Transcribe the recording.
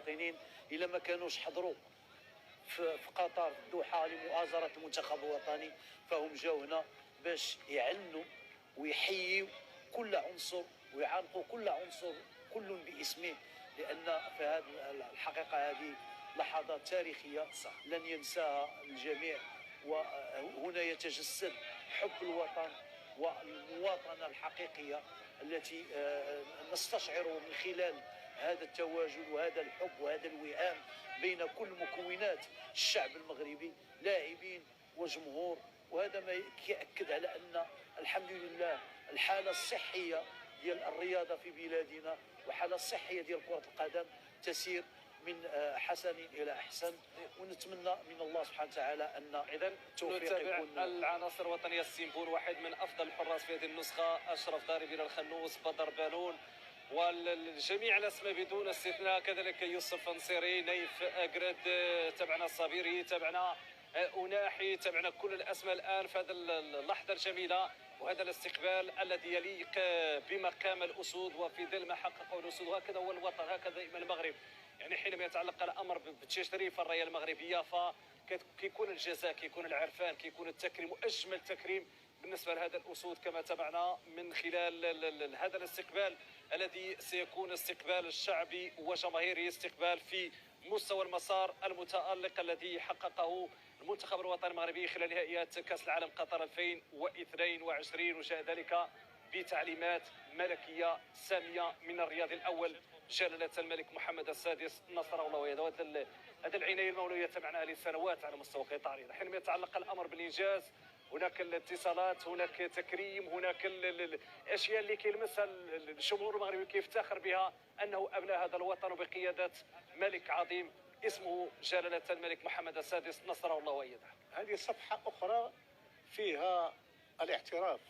المواطنين إلا ما كانوش حضروا في قطر في الدوحة لمؤازرة المنتخب الوطني، فهم جاوا هنا باش يعلنوا ويحيوا كل عنصر ويعانقوا كل عنصر كل باسمه، لأن في هذه الحقيقة هذه لحظات تاريخية لن ينساها الجميع. وهنا يتجسد حب الوطن والمواطنة الحقيقية التي نستشعر من خلال هذا التواجد وهذا الحب وهذا الوئام بين كل مكونات الشعب المغربي، لاعبين وجمهور. وهذا ما يأكد على أن الحمد لله الحالة الصحية ديال الرياضة في بلادنا والحالة الصحية ديال كرة القدم تسير من حسن إلى أحسن، ونتمنى من الله سبحانه وتعالى أن إذا نتابع العناصر الوطنية. السيمبول واحد من أفضل الحراس في هذه النسخة، أشرف ضاربي الخنوس، بدر بانون، والجميع الأسماء بدون استثناء، كذلك يوسف نصيري، نايف أقرد، تابعنا الصابيري، تابعنا أناحي، تابعنا كل الأسماء الآن في هذه اللحظة الجميلة وهذا الاستقبال الذي يليق بمقام الأسود وفي ظل ما حققه الأسود. وهكذا هو الوطن، هكذا دائما المغرب. يعني حينما يتعلق الأمر بتشريف الراية المغربية فكيكون الجزاء، كيكون العرفان، كيكون التكريم، وأجمل تكريم بالنسبة لهذا الأسود كما تابعنا من خلال هذا الاستقبال الذي سيكون استقبال شعبي وجماهيري، استقبال في مستوى المسار المتألق الذي حققه المنتخب الوطني المغربي خلال نهائيات كأس العالم قطر 2022، وجاء ذلك بتعليمات ملكية سامية من الرياضي الأول جلالة الملك محمد السادس نصره الله ويده. هذه العناية المولوية تبعناها لسنوات على مستوى قطري. حينما يتعلق الأمر بالإنجاز هناك الاتصالات، هناك تكريم، هناك الاشياء اللي كيلمسها الجمهور المغربي كيفتخر بها انه ابناء هذا الوطن بقياده ملك عظيم اسمه جلاله الملك محمد السادس نصره الله وايده. هذه صفحه اخرى فيها الاعتراف